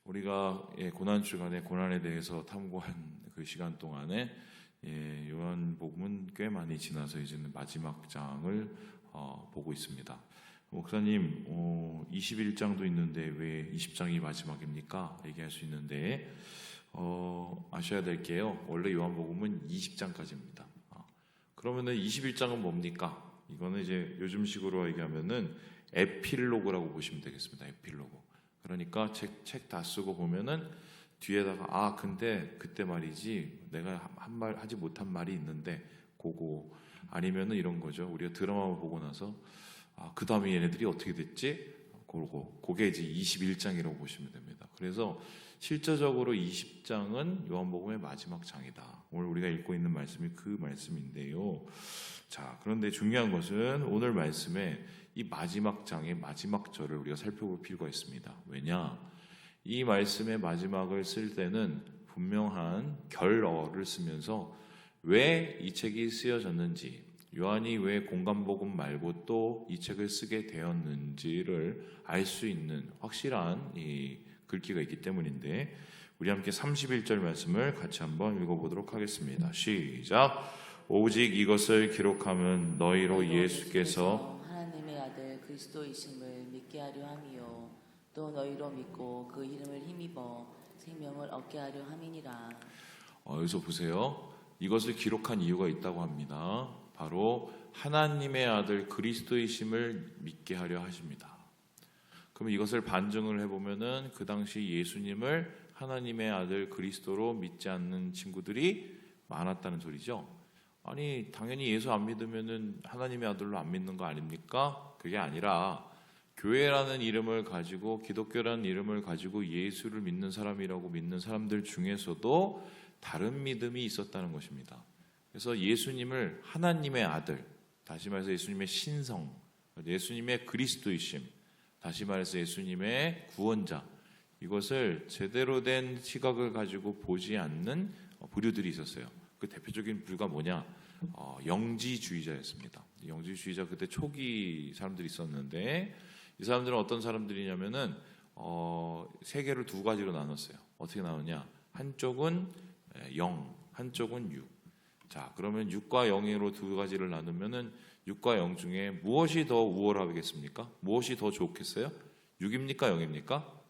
우리가 고난 주간에 고난에 대해서 탐구한 그 시간 동안에 요한복음은 꽤 많이 지나서 이제는 마지막 장을 보고 있습니다. 목사님, 21장도 있는데 왜 20장이 마지막입니까? 얘기할 수 있는데 아셔야 될 게요. 원래 요한복음은 20장까지입니다. 그러면은 21장은 뭡니까? 이거는 이제 요즘식으로 얘기하면은 에필로그라고 보시면 되겠습니다. 에필로그. 그러니까 책 다 쓰고 보면은 뒤에다가 근데 그때 말이지 내가 한 말 하지 못한 말이 있는데 그거 아니면은 이런 거죠. 우리가 드라마 보고 나서 그 다음에 얘네들이 어떻게 됐지? 그게 이제 21장이라고 보시면 됩니다. 그래서 실제적으로 20장은 요한복음의 마지막 장이다. 오늘 우리가 읽고 있는 말씀이 그 말씀인데요. 자, 그런데 중요한 것은 오늘 말씀에 이 마지막 장의 마지막 절을 우리가 살펴볼 필요가 있습니다. 왜냐? 이 말씀의 마지막을 쓸 때는 분명한 결어를 쓰면서 왜 이 책이 쓰여졌는지, 요한이 왜 공감복음 말고 또 이 책을 쓰게 되었는지를 알 수 있는 확실한 이 글귀가 있기 때문인데, 우리 함께 31절 말씀을 같이 한번 읽어보도록 하겠습니다. 시작. 오직 이것을 기록하면 너희로 예수께서 하나님의 아들 그리스도이심을 믿게 하려 함이요 또 너희로 믿고 그 이름을 힘입어 생명을 얻게 하려 함이니라. 여기서 보세요. 이것을 기록한 이유가 있다고 합니다. 바로 하나님의 아들 그리스도이심을 믿게 하려 하십니다. 그럼 이것을 반증을 해보면은 그 당시 예수님을 하나님의 아들 그리스도로 믿지 않는 친구들이 많았다는 소리죠. 아니, 당연히 예수 안 믿으면은 하나님의 아들로 안 믿는 거 아닙니까? 그게 아니라 교회라는 이름을 가지고, 기독교라는 이름을 가지고 예수를 믿는 사람이라고 믿는 사람들 중에서도 다른 믿음이 있었다는 것입니다. 그래서 예수님을 하나님의 아들, 다시 말해서 예수님의 신성, 예수님의 그리스도이심, 다시 말해서 예수님의 구원자, 이것을 제대로 된 시각을 가지고 보지 않는 부류들이 있었어요. 그 대표적인 부류가 뭐냐? 영지주의자였습니다. 영지주의자, 그때 초기 사람들이 있었는데, 이 사람들은 어떤 사람들이냐면은 세계를 두 가지로 나눴어요. 어떻게 나누냐? 한쪽은 영, 한쪽은 육. 자, 그러면 육과 영으로 두 가지를 나누면은 육과 영 중에 무엇이 더 우월하겠습니까? 무엇이 더 좋겠어요? 육입니까? 영입니까?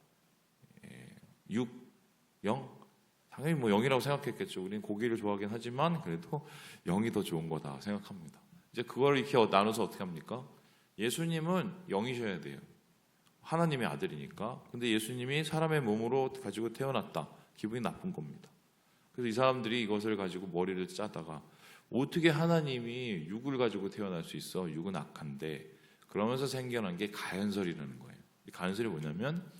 6, 0? 당연히 뭐 0이라고 생각했겠죠. 우리는 고기를 좋아하긴 하지만 그래도 0이 더 좋은 거다 생각합니다. 이제 그걸 이렇게 나눠서 어떻게 합니까? 예수님은 0이셔야 돼요. 하나님의 아들이니까. 근데 예수님이 사람의 몸으로 가지고 태어났다. 기분이 나쁜 겁니다. 그래서 이 사람들이 이것을 가지고 머리를 짜다가 어떻게 하나님이 육을 가지고 태어날 수 있어? 육은 악한데. 그러면서 생겨난 게 가연설이라는 거예요. 이 가연설이 뭐냐면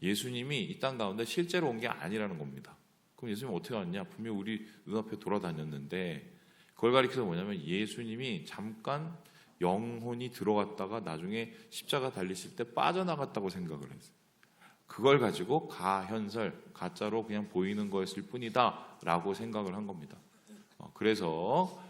예수님이 이 땅 가운데 실제로 온 게 아니라는 겁니다. 그럼 예수님 어떻게 왔냐? 분명히 우리 눈앞에 돌아다녔는데 그걸 가리켜서 뭐냐면 예수님이 잠깐 영혼이 들어갔다가 나중에 십자가 달리실 때 빠져나갔다고 생각을 했어요. 그걸 가지고 가현설, 가짜로 그냥 보이는 거였을 뿐이다 라고 생각을 한 겁니다. 그래서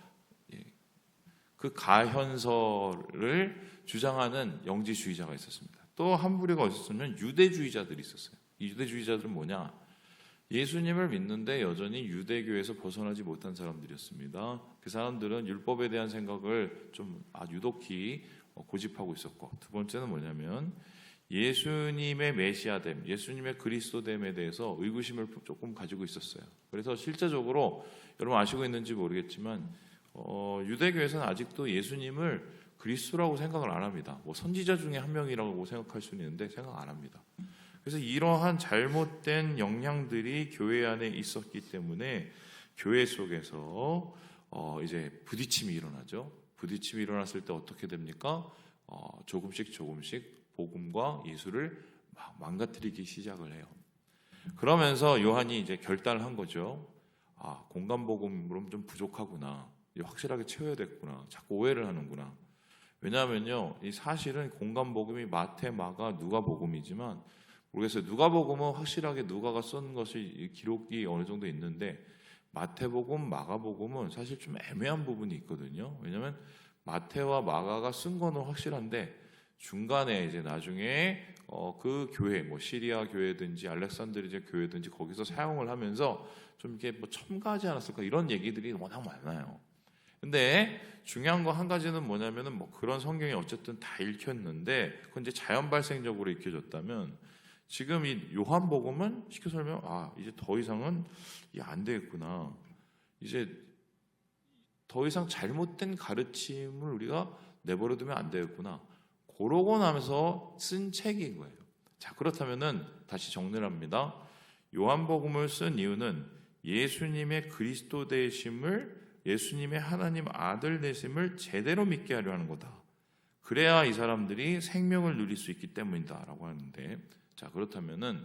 그 가현설을 주장하는 영지주의자가 있었습니다. 또 한 부류가 있었으면 유대주의자들이 있었어요. 이 유대주의자들은 뭐냐? 예수님을 믿는데 여전히 유대교에서 벗어나지 못한 사람들이었습니다. 그 사람들은 율법에 대한 생각을 좀 유독히 고집하고 있었고, 두 번째는 뭐냐면 예수님의 메시아됨, 예수님의 그리스도됨에 대해서 의구심을 조금 가지고 있었어요. 그래서 실제적으로 여러분 아시고 있는지 모르겠지만 유대교에서는 아직도 예수님을 그리스도라고 생각을 안 합니다. 뭐 선지자 중에 한 명이라고 생각할 수는 있는데 생각 안 합니다. 그래서 이러한 잘못된 영향들이 교회 안에 있었기 때문에 교회 속에서 이제 부딪힘이 일어나죠. 부딪힘이 일어났을 때 어떻게 됩니까? 조금씩 복음과 예수를 망가뜨리기 시작을 해요. 그러면서 요한이 이제 결단을 한 거죠. 공감복음으로는 좀 부족하구나. 확실하게 채워야겠구나. 자꾸 오해를 하는구나. 왜냐하면요, 이 사실은 공감복음이 마태, 마가, 누가복음이지만 모르겠어요. 누가복음은 확실하게 누가가 쓴 것이 기록이 어느 정도 있는데 마태복음, 마가복음은 사실 좀 애매한 부분이 있거든요. 왜냐하면 마태와 마가가 쓴 거는 확실한데 중간에 이제 나중에 그 교회, 뭐 시리아 교회든지 알렉산드리아 교회든지 거기서 사용을 하면서 좀 이렇게 뭐 첨가하지 않았을까 이런 얘기들이 워낙 많아요. 근데 중요한 거 한 가지는 뭐냐면은 뭐 그런 성경이 어쨌든 다 읽혔는데 그건 이제 자연 발생적으로 읽혀졌다면 지금 이 요한복음은 쉽게 설명, 이제 더 이상은 이게 안 되겠구나. 이제 더 이상 잘못된 가르침을 우리가 내버려두면 안 되겠구나. 그러고 나면서 쓴 책인 거예요. 자, 그렇다면은 다시 정리를 합니다. 요한복음을 쓴 이유는 예수님의 그리스도 되심을, 예수님의 하나님 아들 되심을 제대로 믿게 하려 하는 거다. 그래야 이 사람들이 생명을 누릴 수 있기 때문이다라고 하는데, 자, 그렇다면은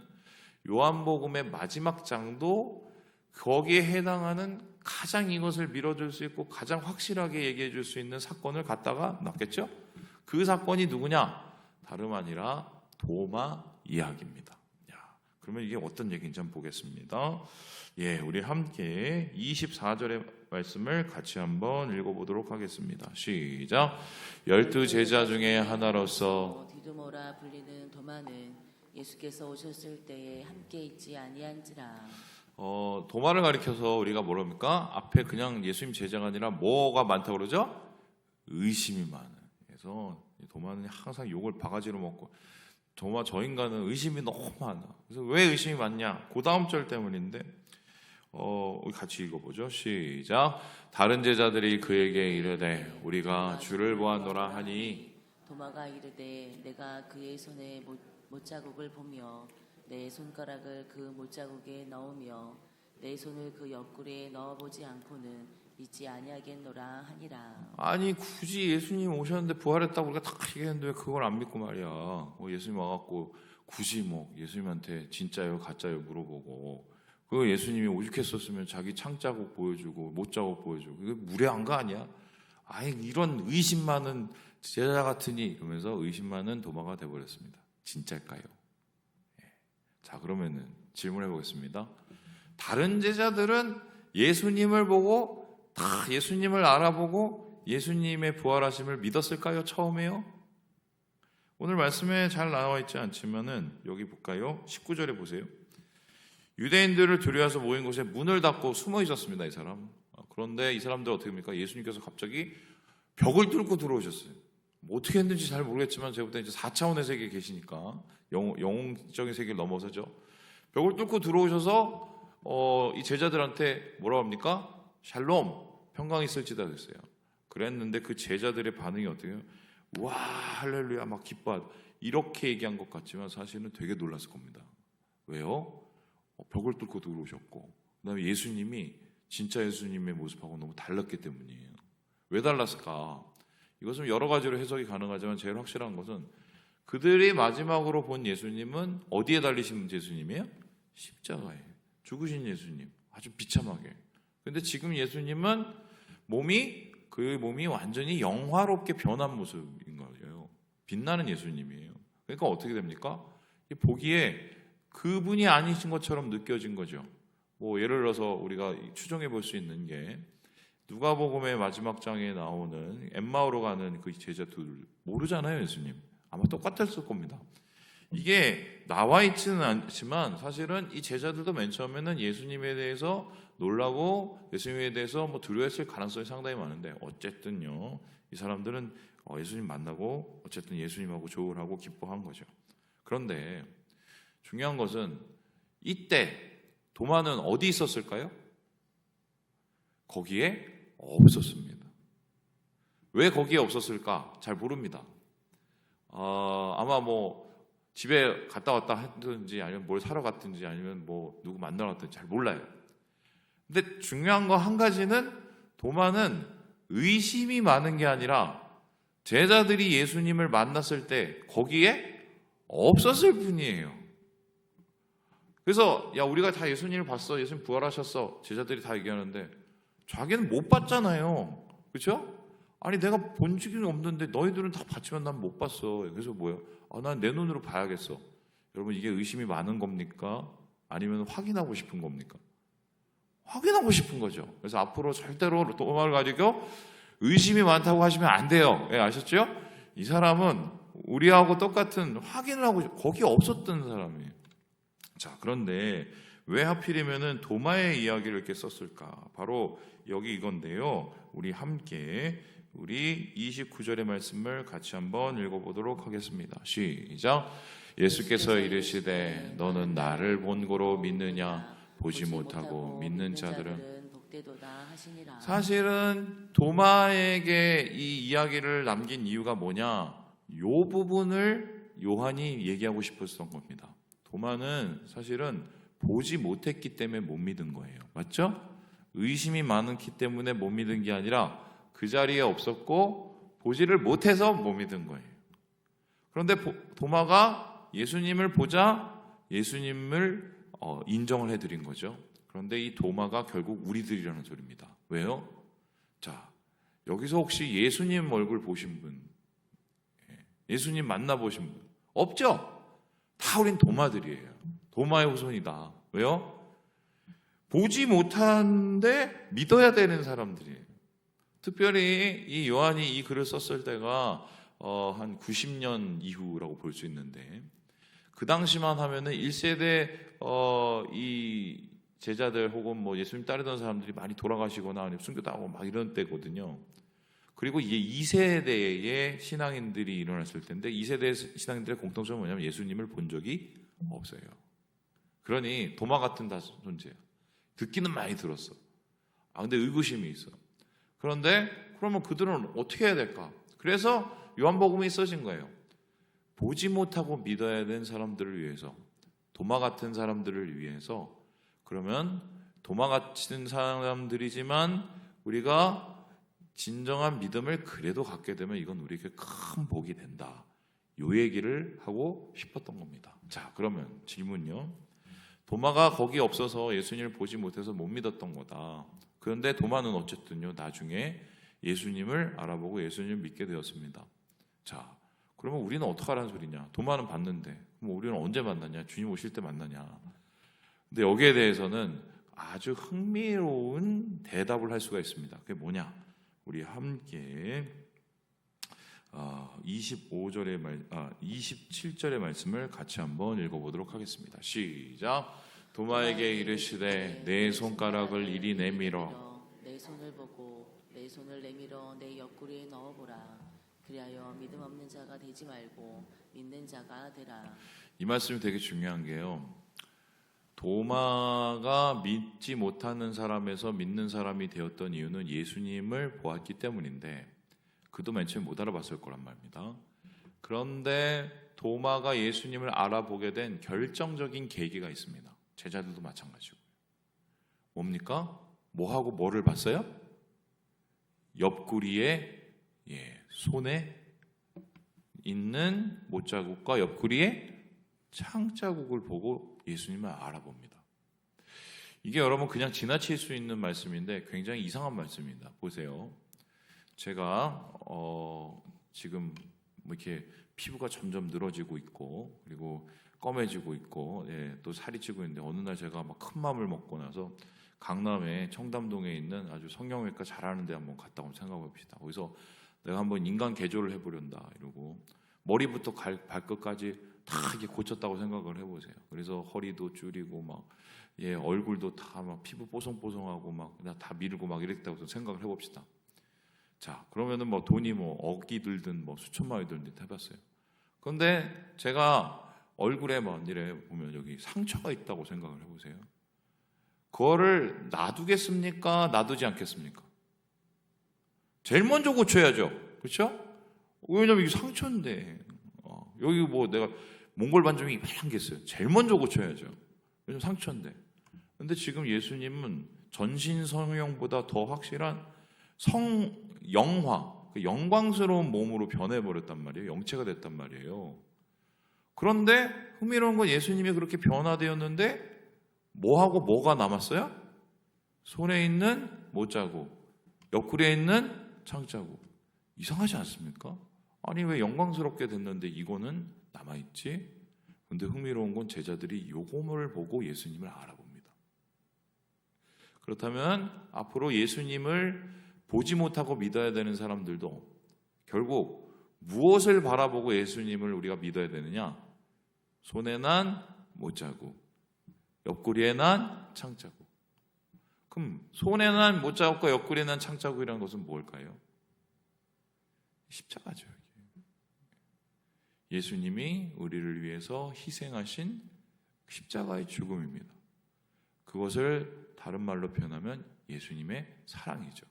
요한복음의 마지막 장도 거기에 해당하는 가장 이것을 밀어줄 수 있고 가장 확실하게 얘기해 줄 수 있는 사건을 갖다가 놨겠죠? 그 사건이 누구냐? 다름 아니라 도마 이야기입니다. 그러면 이게 어떤 얘기인지 한번 보겠습니다. 우리 함께 24절의 말씀을 같이 한번 읽어보도록 하겠습니다. 시작. 12 제자 중에 하나로서 디두모라 불리는 도마는 예수께서 오셨을 때에 함께 있지 아니한지라. 도마를 가리켜서 우리가 뭐랍니까? 앞에 그냥 예수님 제자가 아니라 뭐가 많다고 그러죠? 의심이 많아요. 그래서 도마는 항상 욕을 바가지로 먹고, 도마 저 인간은 의심이 너무 많아. 그래서 왜 의심이 많냐? 그 다음 절 때문인데, 우리 같이 읽어보죠. 시작. 다른 제자들이 그에게 이르되 우리가 주를 보았노라 하니, 도마가 이르되 내가 그의 손에 못자국을 보며 내 손가락을 그 못자국에 넣으며 내 손을 그 옆구리에 넣어보지 않고는 믿지 아니하겠노라 하니라. 아니 굳이 예수님 오셨는데 부활했다고 우리가 다 얘기했는데 왜 그걸 안 믿고 말이야. 예수님 와갖고 굳이 뭐 예수님한테 진짜요 가짜요 물어보고, 그 예수님이 오죽했었으면 자기 창자국 보여주고 못자국 보여주고, 그게 무례한 거 아니야? 아니 이런 의심 많은 제자 같으니 이러면서 의심 많은 도마가 돼버렸습니다. 진짜일까요? 자, 그러면은 질문해 보겠습니다. 다른 제자들은 예수님을 보고 다 예수님을 알아보고 예수님의 부활하심을 믿었을까요? 처음에요? 오늘 말씀에 잘 나와 있지 않지만은 여기 볼까요? 19절에 보세요. 유대인들을 두려워서 모인 곳에 문을 닫고 숨어 있었습니다, 이 사람. 그런데 이 사람들 어떻게 합니까? 예수님께서 갑자기 벽을 뚫고 들어오셨어요. 뭐 어떻게 했는지 잘 모르겠지만 제가 볼 때 이제 4차원의 세계에 계시니까 영웅적인 세계를 넘어서죠. 벽을 뚫고 들어오셔서 이 제자들한테 뭐라고 합니까? 샬롬, 평강이 있을지다 그랬어요. 그랬는데 그 제자들의 반응이 어떻게 해요? 와, 할렐루야, 막 기뻐하다. 이렇게 얘기한 것 같지만 사실은 되게 놀랐을 겁니다. 왜요? 벽을 뚫고 들어오셨고, 그다음에 예수님이 진짜 예수님의 모습하고 너무 달랐기 때문이에요. 왜 달랐을까? 이것은 여러 가지로 해석이 가능하지만 제일 확실한 것은 그들이 마지막으로 본 예수님은 어디에 달리신 예수님이에요? 십자가에 죽으신 예수님, 아주 비참하게. 근데 지금 예수님은 그 몸이 완전히 영화롭게 변한 모습인 거예요. 빛나는 예수님이에요. 그러니까 어떻게 됩니까? 보기에 그분이 아니신 것처럼 느껴진 거죠. 뭐 예를 들어서 우리가 추정해 볼 수 있는 게, 누가복음의 마지막 장에 나오는 엠마오로 가는 그 제자들 모르잖아요, 예수님. 아마 똑같았을 겁니다. 이게 나와 있지는 않지만 사실은 이 제자들도 맨 처음에는 예수님에 대해서 놀라고 예수님에 대해서 뭐 두려워했을 가능성이 상당히 많은데, 어쨌든요 이 사람들은 예수님 만나고 어쨌든 예수님하고 조우를 하고 기뻐한 거죠. 그런데 중요한 것은 이때 도마는 어디 있었을까요? 거기에 없었습니다. 왜 거기에 없었을까? 잘 모릅니다. 아마 뭐 집에 갔다 왔다 했든지 아니면 뭘 사러 갔든지 아니면 뭐 누구 만나러 갔든지 잘 몰라요. 근데 중요한 거 한 가지는, 도마는 의심이 많은 게 아니라 제자들이 예수님을 만났을 때 거기에 없었을 뿐이에요. 그래서 야, 우리가 다 예수님을 봤어, 예수님 부활하셨어, 제자들이 다 얘기하는데 자기는 못 봤잖아요. 그렇죠? 아니 내가 본 적이 없는데 너희들은 다 봤지만 난 못 봤어. 그래서 뭐예요? 난 내 눈으로 봐야겠어. 여러분, 이게 의심이 많은 겁니까? 아니면 확인하고 싶은 겁니까? 확인하고 싶은 거죠. 그래서 앞으로 절대로 도마를 가지고 의심이 많다고 하시면 안 돼요. 아셨죠? 이 사람은 우리하고 똑같은 확인을 하고 거기 없었던 사람이에요. 자, 그런데 왜 하필이면은 도마의 이야기를 이렇게 썼을까? 바로 여기 이건데요. 우리 함께 우리 29절의 말씀을 같이 한번 읽어보도록 하겠습니다. 시작. 예수께서 이르시되 너는 나를 본고로 믿느냐? 보지 못하고 믿는 자들은 복되도다 하시니라. 사실은 도마에게 이 이야기를 남긴 이유가 뭐냐? 요 부분을 요한이 얘기하고 싶었던 겁니다. 도마는 사실은 보지 못했기 때문에 못 믿은 거예요. 맞죠? 의심이 많기 때문에 못 믿은 게 아니라 그 자리에 없었고 보지를 못해서 못 믿은 거예요. 그런데 도마가 예수님을 보자 예수님을 인정을 해드린 거죠. 그런데 이 도마가 결국 우리들이라는 소리입니다. 왜요? 자, 여기서 혹시 예수님 얼굴 보신 분, 예수님 만나보신 분 없죠? 다 우린 도마들이에요. 도마의 후손이다. 왜요? 보지 못하는데 믿어야 되는 사람들이에요. 특별히 이 요한이 이 글을 썼을 때가 한 90년 이후라고 볼 수 있는데 그 당시만 하면은 1세대 이 제자들 혹은 뭐 예수님 따르던 사람들이 많이 돌아가시거나 아니면 순교당하고 막 이런 때거든요. 그리고 이제 2세대의 신앙인들이 일어났을 텐데 2세대 신앙인들의 공통점은 뭐냐면 예수님을 본 적이 없어요. 그러니 도마 같은 존재예요. 듣기는 많이 들었어. 근데 의구심이 있어. 그런데 그러면 그들은 어떻게 해야 될까? 그래서 요한복음이 써진 거예요. 보지 못하고 믿어야 되는 사람들을 위해서, 도마 같은 사람들을 위해서. 그러면 도마 같은 사람들이지만 우리가 진정한 믿음을 그래도 갖게 되면 이건 우리에게 큰 복이 된다. 요 얘기를 하고 싶었던 겁니다. 자, 그러면 질문요. 도마가 거기 없어서 예수님을 보지 못해서 못 믿었던 거다. 그런데 도마는 어쨌든요, 나중에 예수님을 알아보고 예수님을 믿게 되었습니다. 자, 그러면 우리는 어떡하라는 소리냐? 도마는 봤는데, 그럼 우리는 언제 만나냐? 주님 오실 때 만나냐? 근데 여기에 대해서는 아주 흥미로운 대답을 할 수가 있습니다. 그게 뭐냐? 우리 함께 27절의 말씀을 같이 한번 읽어보도록 하겠습니다. 시작. 도마에게 이르시되 내 손가락을 이리 내밀어 내 손을 보고 내 손을 내밀어 내 옆구리에 넣어보라. 그리하여 믿음 없는 자가 되지 말고 믿는 자가 되라. 이 말씀이 되게 중요한 게요. 도마가 믿지 못하는 사람에서 믿는 사람이 되었던 이유는 예수님을 보았기 때문인데 그도 맨 처음에 못 알아봤을 거란 말입니다. 그런데 도마가 예수님을 알아보게 된 결정적인 계기가 있습니다. 제자들도 마찬가지고. 뭡니까? 뭐하고 뭐를 봤어요? 옆구리에 손에 있는 못자국과 옆구리에 창자국을 보고 예수님을 알아봅니다. 이게 여러분 그냥 지나칠 수 있는 말씀인데 굉장히 이상한 말씀입니다. 보세요. 제가 지금 뭐 이렇게 피부가 점점 늘어지고 있고 그리고 검해지고 있고 또 살이 찌고 있는데 어느 날 제가 막 큰 맘을 먹고 나서 강남에 청담동에 있는 아주 성형외과 잘하는 데 한번 갔다 오면 생각해 봅시다. 거기서 내가 한번 인간 개조를 해보련다 이러고 머리부터 발끝까지 다 이렇게 고쳤다고 생각을 해보세요. 그래서 허리도 줄이고 막 얼굴도 다 막 피부 뽀송뽀송하고 막 다 밀고 막 이랬다고 생각을 해봅시다. 자, 그러면은 뭐 돈이 뭐 억이 들든 뭐 수천만 원이 들든 해봤어요. 그런데 제가 얼굴에 막 이래 보면 여기 상처가 있다고 생각을 해보세요. 그거를 놔두겠습니까? 놔두지 않겠습니까? 제일 먼저 고쳐야죠. 그렇죠? 왜냐면 이게 상처인데 여기 뭐 내가 몽골 반점이 이만한 게 있어요. 제일 먼저 고쳐야죠. 왜냐면 상처인데. 근데 지금 예수님은 전신 성형보다 더 확실한 영화, 영광스러운 몸으로 변해버렸단 말이에요. 영체가 됐단 말이에요. 그런데 흥미로운 건 예수님이 그렇게 변화되었는데 뭐하고 뭐가 남았어요? 손에 있는 못자국, 옆구리에 있는 창자국. 이상하지 않습니까? 아니 왜 영광스럽게 됐는데 이거는 남아있지? 근데 흥미로운 건 제자들이 요거를 보고 예수님을 알아봅니다. 그렇다면 앞으로 예수님을 보지 못하고 믿어야 되는 사람들도 결국 무엇을 바라보고 예수님을 우리가 믿어야 되느냐? 손에 난 못자국, 옆구리에 난 창자국. 그럼 손에 난 못자국과 옆구리에 난 창자국이라는 것은 뭘까요? 십자가죠. 예수님이 우리를 위해서 희생하신 십자가의 죽음입니다. 그것을 다른 말로 표현하면 예수님의 사랑이죠.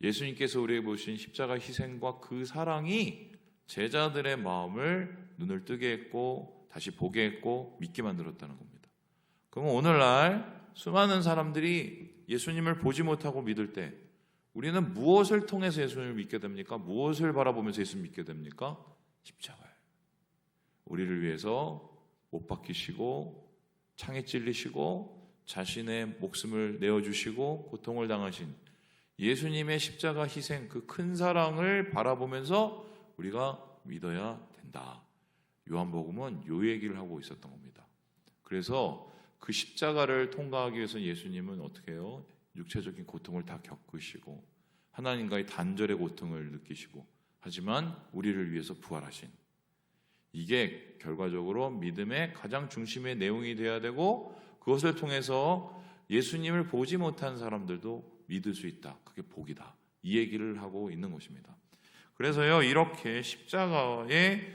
예수님께서 우리에게 보신 십자가 희생과 그 사랑이 제자들의 마음을 눈을 뜨게 했고 다시 보게 했고 믿게 만들었다는 겁니다. 그럼 오늘날 수많은 사람들이 예수님을 보지 못하고 믿을 때 우리는 무엇을 통해서 예수님을 믿게 됩니까? 무엇을 바라보면서 예수님을 믿게 됩니까? 십자가예요. 우리를 위해서 못 박히시고 창에 찔리시고 자신의 목숨을 내어주시고 고통을 당하신 예수님의 십자가 희생, 그 큰 사랑을 바라보면서 우리가 믿어야 된다. 요한복음은 요 얘기를 하고 있었던 겁니다. 그래서 그 십자가를 통과하기 위해서 예수님은 어떻게 해요? 육체적인 고통을 다 겪으시고 하나님과의 단절의 고통을 느끼시고 하지만 우리를 위해서 부활하신, 이게 결과적으로 믿음의 가장 중심의 내용이 되어야 되고 그것을 통해서 예수님을 보지 못한 사람들도 믿을 수 있다. 그게 복이다. 이 얘기를 하고 있는 것입니다. 그래서요, 이렇게 십자가의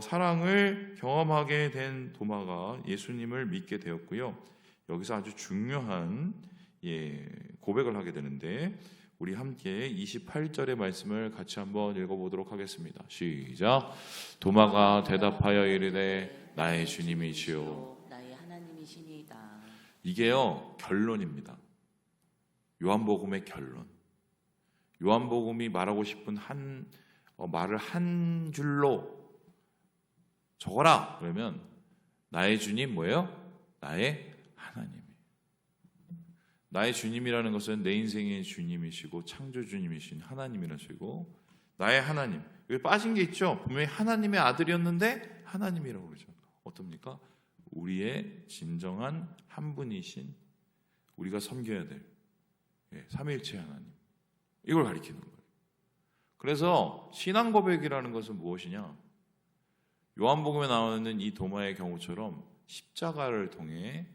사랑을 경험하게 된 도마가 예수님을 믿게 되었고요. 여기서 아주 중요한 고백을 하게 되는데 우리 함께 28절의 말씀을 같이 한번 읽어보도록 하겠습니다. 시작. 도마가 대답하여 이르되 나의 주님이시오 나의 하나님이시니이다. 이게요 결론입니다. 요한복음의 결론. 요한복음이 말하고 싶은 말을 한 줄로 적어라. 그러면 나의 주님 뭐예요? 나의 하나님. 나의 주님이라는 것은 내 인생의 주님이시고 창조 주님이신 하나님이라시고 나의 하나님. 여기 빠진 게 있죠. 분명히 하나님의 아들이었는데 하나님이라고 그러죠. 어떻습니까? 우리의 진정한 한 분이신 우리가 섬겨야 될 삼위일체 하나님. 이걸 가리키는 거예요. 그래서 신앙 고백이라는 것은 무엇이냐? 요한복음에 나오는 이 도마의 경우처럼 십자가를 통해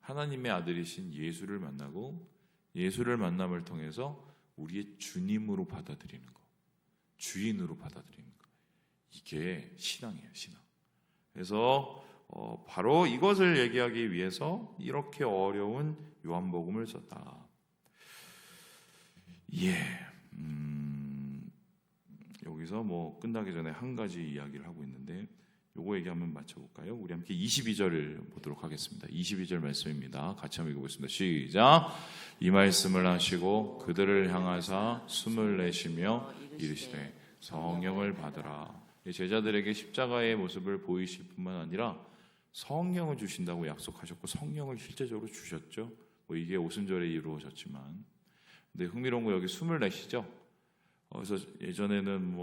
하나님의 아들이신 예수를 만나고 예수를 만남을 통해서 우리의 주님으로 받아들이는 것, 주인으로 받아들이는 것. 이게 신앙이에요, 신앙. 그래서 바로 이것을 얘기하기 위해서 이렇게 어려운 요한복음을 썼다. 여기서 끝나기 전에 한 가지 이야기를 하고 있는데 요거 얘기 한번 맞춰볼까요? 우리 함께 22절을 보도록 하겠습니다. 22절 말씀입니다. 같이 한번 읽어보겠습니다. 시작. 이 말씀을 하시고 그들을 향하사 숨을 내쉬며 이르시되 성령을 받으라. 제자들에게 십자가의 모습을 보이실 뿐만 아니라 성령을 주신다고 약속하셨고 성령을 실제적으로 주셨죠. 이게 오순절에 이루어졌지만 근데 흥미로운 거 여기 숨을 내쉬죠. 그래서 예전에는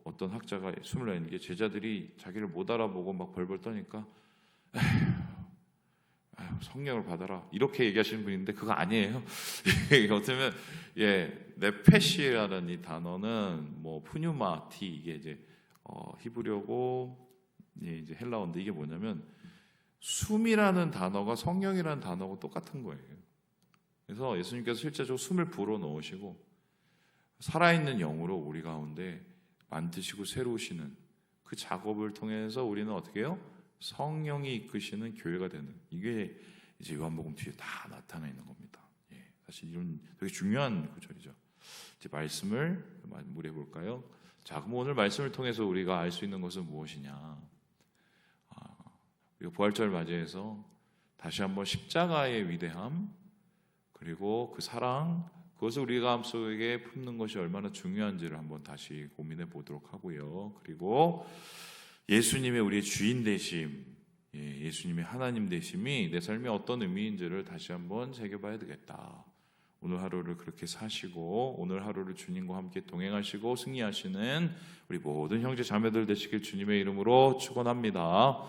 어떤 학자가 숨을 내는 게 제자들이 자기를 못 알아보고 막 벌벌 떠니까 성령을 받아라 이렇게 얘기하시는 분인데 그거 아니에요. 어쩌면 네페시라는 이 단어는 푸뉴마티 이게 이제 히브리어고 이제 헬라어인데 이게 뭐냐면 숨이라는 단어가 성령이라는 단어하고 똑같은 거예요. 그래서 예수님께서 실제적으로 숨을 불어 넣으시고 살아있는 영으로 우리 가운데 만드시고 새로우시는 그 작업을 통해서 우리는 어떻게 해요? 성령이 이끄시는 교회가 되는 이게 이제 요한복음 뒤에 다 나타나 있는 겁니다. 사실 이런 되게 중요한 구절이죠. 이제 말씀을 마무리해 볼까요? 자, 그럼 오늘 말씀을 통해서 우리가 알 수 있는 것은 무엇이냐? 우리가 부활절 맞이해서 다시 한번 십자가의 위대함 그리고 그 사랑 그것을 우리가 마음속에 품는 것이 얼마나 중요한지를 한번 다시 고민해 보도록 하고요. 그리고 예수님의 우리의 주인 되심, 예수님의 하나님 되심이 내 삶에 어떤 의미인지를 다시 한번 새겨봐야 되겠다. 오늘 하루를 그렇게 사시고 오늘 하루를 주님과 함께 동행하시고 승리하시는 우리 모든 형제 자매들 되시길 주님의 이름으로 축원합니다.